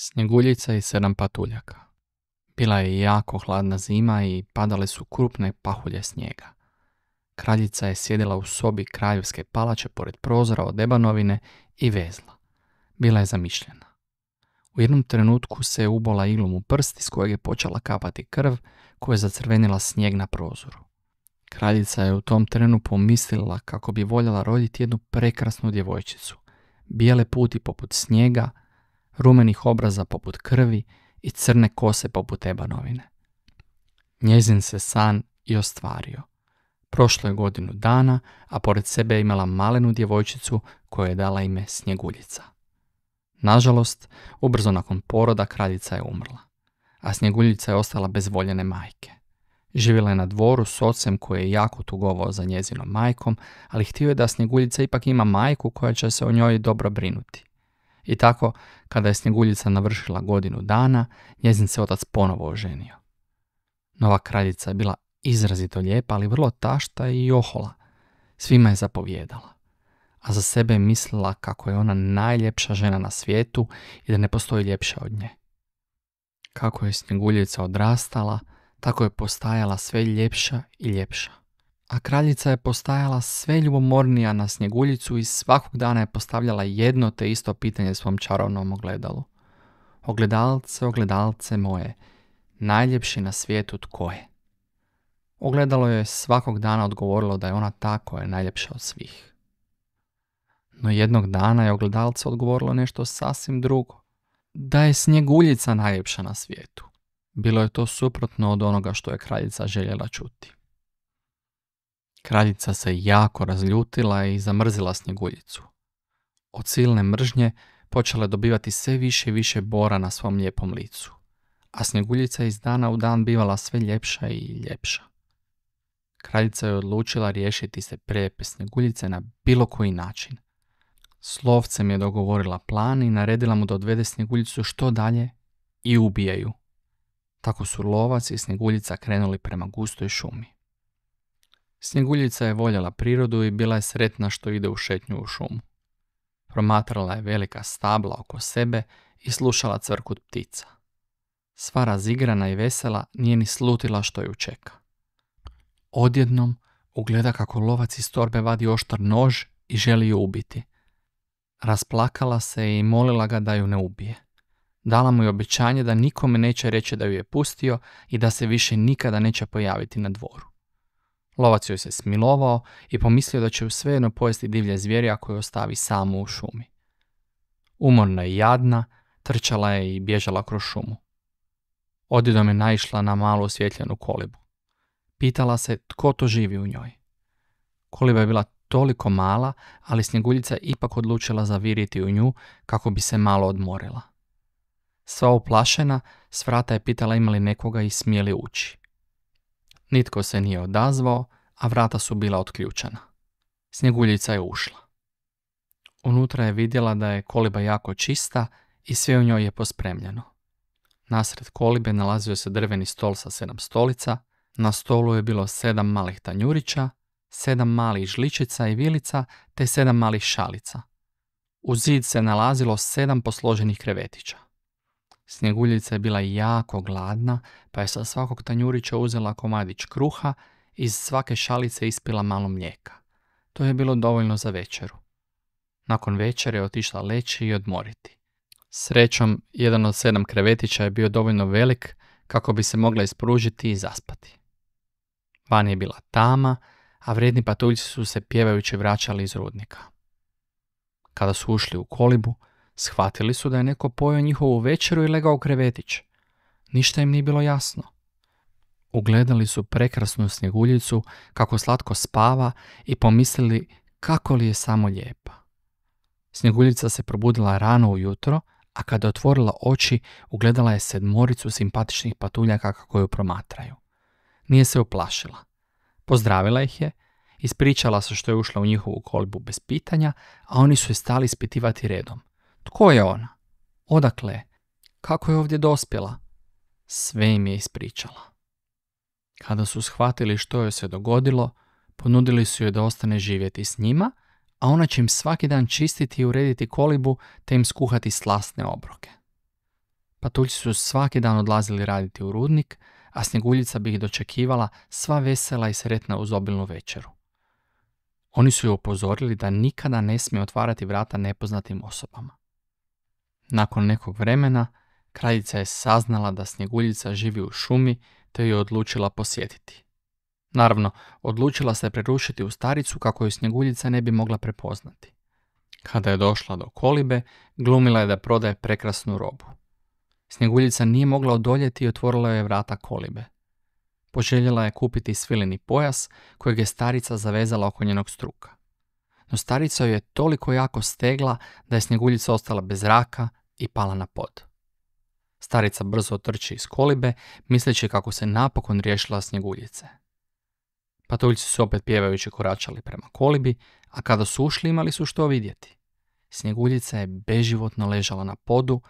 Snjeguljica i 7 patuljaka. Bila je jako hladna zima i padale su krupne pahulje snijega. Kraljica je sjedila u sobi kraljevske palače pored prozora od ebanovine i vezla. Bila je zamišljena. U jednom trenutku se je ubola iglom u prst iz kojeg je počela kapati krv koja je zacrvenila snijeg na prozoru. Kraljica je u tom trenu pomislila kako bi voljela roditi jednu prekrasnu djevojčicu, bijele puti poput snijega, rumenih obraza poput krvi i crne kose poput ebanovine. Njezin se san i ostvario. Prošlo je 1 godinu dana, a pored sebe je imala malenu djevojčicu koju je dala ime Snjeguljica. Nažalost, ubrzo nakon poroda kraljica je umrla, a Snjeguljica je ostala bez voljene majke. Živjela je na dvoru s ocem koji je jako tugovao za njezinom majkom, ali htio je da Snjeguljica ipak ima majku koja će se o njoj dobro brinuti. I tako, kada je Snjeguljica navršila 1 godinu dana, njezin se otac ponovo oženio. Nova kraljica je bila izrazito lijepa, ali vrlo tašta i ohola. Svima je zapovijedala, a za sebe je mislila kako je ona najljepša žena na svijetu i da ne postoji ljepša od nje. Kako je Snjeguljica odrastala, tako je postajala sve ljepša i ljepša. A kraljica je postajala sve ljubomornija na Snjeguljicu i svakog dana je postavljala jedno te isto pitanje svom čarovnom ogledalu. Ogledalce, ogledalce moje, najljepši na svijetu tko je? Ogledalo je svakog dana odgovorilo da je ona ta koja je najljepša od svih. No jednog dana je ogledalce odgovorilo nešto sasvim drugo. Da je Snjeguljica najljepša na svijetu. Bilo je to suprotno od onoga što je kraljica željela čuti. Kraljica se jako razljutila i zamrzila Snjeguljicu. Od silne mržnje počela je dobivati sve više i više bora na svom lijepom licu, a Snjeguljica iz dana u dan bivala sve ljepša i ljepša. Kraljica je odlučila riješiti se prelijepe Snjeguljice na bilo koji način. S lovcem je dogovorila plan i naredila mu da odvede Snjeguljicu što dalje i ubije ju. Tako su lovac i Snjeguljica krenuli prema gustoj šumi. Snjeguljica je voljela prirodu i bila je sretna što ide u šetnju u šumu. Promatrala je velika stabla oko sebe i slušala cvrkut ptica. Sva razigrana i vesela nije ni slutila što ju čeka. Odjednom ugleda kako lovac iz torbe vadi oštar nož i želi ju ubiti. Rasplakala se i molila ga da ju ne ubije. Dala mu je obećanje da nikome neće reći da ju je pustio i da se više nikada neće pojaviti na dvoru. Lovac joj se smilovao i pomislio da će ju svejedno pojesti divlje zvijeri ako ju ostavi samu u šumi. Umorna i jadna, trčala je i bježala kroz šumu. Odjednom je naišla na malu osvjetljenu kolibu. Pitala se tko to živi u njoj. Koliba je bila toliko mala, ali Snjeguljica je ipak odlučila zaviriti u nju kako bi se malo odmorila. Sva uplašena, s vrata je pitala ima li nekoga i smije li ući. Nitko se nije odazvao, a vrata su bila otključana. Snjeguljica je ušla. Unutra je vidjela da je koliba jako čista i sve u njoj je pospremljeno. Nasred kolibe nalazio se drveni stol sa 7 stolica, na stolu je bilo 7 malih tanjurića, 7 malih žličica i vilica te 7 malih šalica. Uz zid se nalazilo 7 posloženih krevetića. Snjeguljica je bila jako gladna, pa je sa svakog tanjurića uzela komadić kruha i iz svake šalice ispila malo mlijeka. To je bilo dovoljno za večeru. Nakon večere je otišla leći i odmoriti. Srećom, jedan od 7 krevetića je bio dovoljno velik kako bi se mogla ispružiti i zaspati. Van je bila tama, a vrijedni patuljci su se pjevajući vraćali iz rudnika. Kada su ušli u kolibu, shvatili su da je neko pojeo njihovu večeru i legao u krevetić. Ništa im nije bilo jasno. Ugledali su prekrasnu Snjeguljicu kako slatko spava i pomislili kako li je samo lijepa. Snjeguljica se probudila rano ujutro, a kada je otvorila oči, ugledala je 7 simpatičnih patuljaka kako ju promatraju. Nije se uplašila. Pozdravila ih je, ispričala se što je ušla u njihovu kolibu bez pitanja, a oni su je stali ispitivati redom. Tko je ona? Odakle je? Kako je ovdje dospjela? Sve im je ispričala. Kada su shvatili što joj se dogodilo, ponudili su joj da ostane živjeti s njima, a ona će im svaki dan čistiti i urediti kolibu te im skuhati slasne obroke. Patuljci su svaki dan odlazili raditi u rudnik, a Snjeguljica bi ih dočekivala sva vesela i sretna uz obilnu večeru. Oni su ju upozorili da nikada ne smije otvarati vrata nepoznatim osobama. Nakon nekog vremena, kraljica je saznala da Snjeguljica živi u šumi, te ju je odlučila posjetiti. Naravno, odlučila se prerušiti u staricu kako ju Snjeguljica ne bi mogla prepoznati. Kada je došla do kolibe, glumila je da prodaje prekrasnu robu. Snjeguljica nije mogla odoljeti i otvorila je vrata kolibe. Poželjela je kupiti svileni pojas kojeg je starica zavezala oko njenog struka. No starica ju je toliko jako stegla da je Snjeguljica ostala bez zraka i pala na pod. Starica brzo otrči iz kolibe, misleći kako se napokon riješila Snjeguljice. Patuljci su opet pjevajući koračali prema kolibi, a kada su ušli imali su što vidjeti. Snjeguljica je beživotno ležala na podu,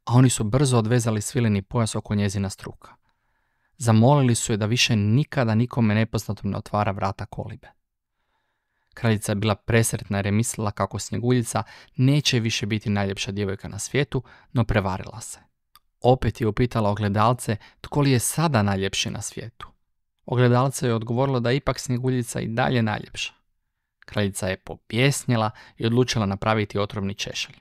a oni su brzo odvezali svileni pojas oko njezina struka. Zamolili su je da više nikada nikome nepoznatom ne otvara vrata kolibe. Kraljica je bila presretna jer je mislila kako Snjeguljica neće više biti najljepša djevojka na svijetu, no prevarila se. Opet je upitala ogledalce tko li je sada najljepši na svijetu. Ogledalce je odgovorilo da je ipak Snjeguljica i dalje najljepša. Kraljica je popjesnjela i odlučila napraviti otrovni češalj.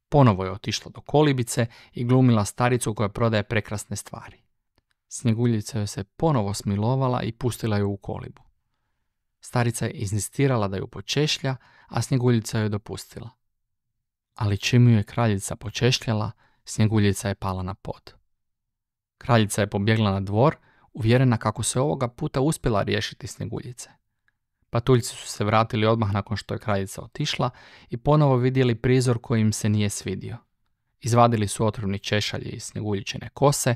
Ponovo je otišla do kolibice i glumila staricu koja prodaje prekrasne stvari. Snjeguljica joj se ponovo smilovala i pustila ju u kolibu. Starica je inzistirala da ju počešlja, a Snjeguljica joj dopustila. Ali čim ju je kraljica počešljala, Snjeguljica je pala na pod. Kraljica je pobjegla na dvor, uvjerena kako se ovoga puta uspjela riješiti Snjeguljice. Patuljci su se vratili odmah nakon što je kraljica otišla i ponovo vidjeli prizor koji im se nije svidio. Izvadili su otrovni češalj iz Snjeguljičine kose,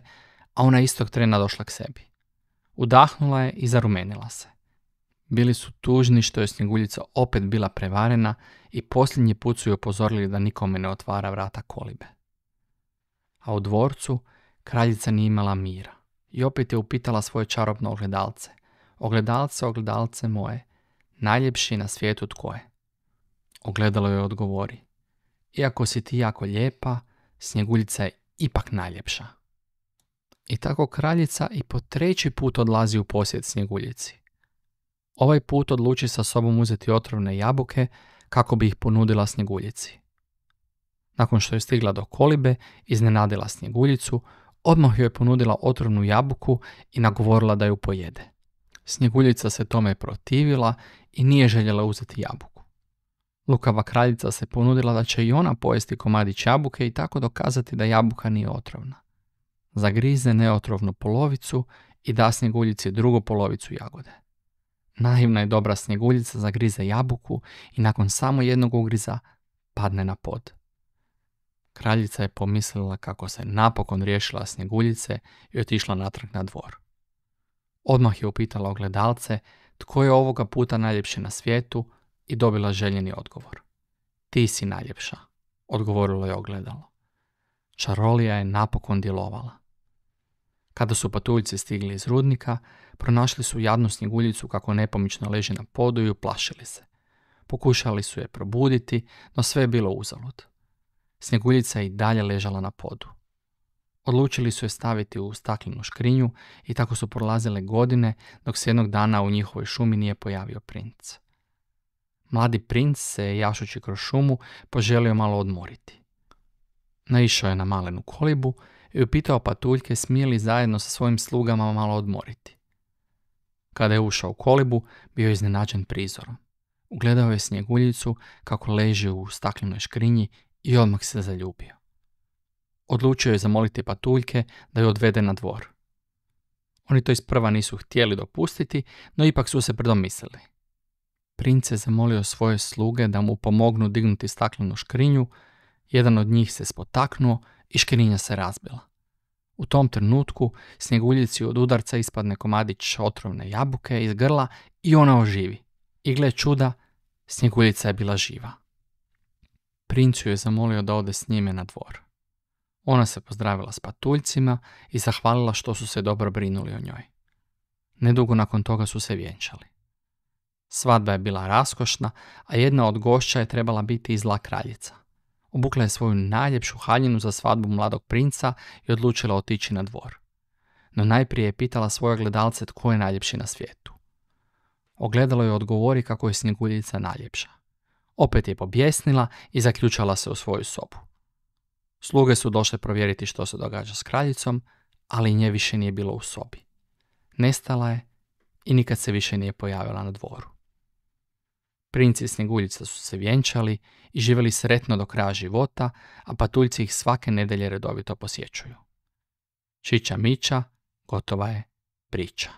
a ona istog trena došla k sebi. Udahnula je i zarumenila se. Bili su tužni što je Snjeguljica opet bila prevarena i posljednji put su ju upozorili da nikome ne otvara vrata kolibe. A u dvorcu kraljica nije imala mira i opet je upitala svoje čarobno ogledalce. Ogledalce, ogledalce moje, najljepši na svijetu tko je? Ogledalo joj odgovori. Iako si ti jako lijepa, Snjeguljica je ipak najljepša. I tako kraljica i po treći put odlazi u posjet Snjeguljici. Ovaj put odluči sa sobom uzeti otrovne jabuke kako bi ih ponudila Snjeguljici. Nakon što je stigla do kolibe, iznenadila Snjeguljicu, odmah joj je ponudila otrovnu jabuku i nagovorila da ju pojede. Snjeguljica se tome protivila i nije željela uzeti jabuku. Lukava kraljica se ponudila da će i ona pojesti komadić jabuke i tako dokazati da jabuka nije otrovna. Zagrize neotrovnu polovicu i da Snjeguljici drugu polovicu jagode. Naivna i dobra Snjeguljica zagrize jabuku i nakon samo jednog ugriza padne na pod. Kraljica je pomislila kako se napokon riješila Snjeguljice i otišla natrag na dvor. Odmah je upitala ogledalce tko je ovoga puta najljepši na svijetu i dobila željeni odgovor. Ti si najljepša, odgovorilo je ogledalo. Čarolija je napokon djelovala. Kada su patuljci stigli iz rudnika, pronašli su jadnu Snjeguljicu kako nepomično leži na podu i uplašili se. Pokušali su je probuditi, no sve je bilo uzalud. Snjeguljica je i dalje ležala na podu. Odlučili su je staviti u staklenu škrinju i tako su prolazile godine dok se jednog dana u njihovoj šumi nije pojavio princ. Mladi princ se, jašući kroz šumu, poželio malo odmoriti. Naišao je na malenu kolibu i upitao patuljke smije li zajedno sa svojim slugama malo odmoriti. Kada je ušao u kolibu, bio je iznenađen prizorom. Ugledao je Snjeguljicu kako leži u staklenoj škrinji i odmah se zaljubio. Odlučio je zamoliti patuljke da ju odvede na dvor. Oni to isprva nisu htjeli dopustiti, no ipak su se predomislili. Princ je zamolio svoje sluge da mu pomognu dignuti staklenu škrinju, jedan od njih se spotaknuo i škrinja se razbila. U tom trenutku Snjeguljici od udarca ispadne komadić otrovne jabuke iz grla i ona oživi. I gle čuda, Snjeguljica je bila živa. Princ ju je zamolio da ode s njime na dvor. Ona se pozdravila s patuljcima i zahvalila što su se dobro brinuli o njoj. Nedugo nakon toga su se vjenčali. Svadba je bila raskošna, a jedna od gošća je trebala biti i zla kraljica. Obukla je svoju najljepšu haljinu za svadbu mladog princa i odlučila otići na dvor. No najprije je pitala svoje gledalce tko je najljepši na svijetu. Ogledalo je odgovori kako je Snjeguljica najljepša. Opet je pobjesnila i zaključala se u svoju sobu. Sluge su došle provjeriti što se događa s kraljicom, ali nje više nije bilo u sobi. Nestala je i nikad se više nije pojavila na dvoru. Princ i Snjeguljica su se vjenčali i živjeli sretno do kraja života, a patuljci ih svake nedjelje redovito posjećuju. Čiča miča, gotova je priča.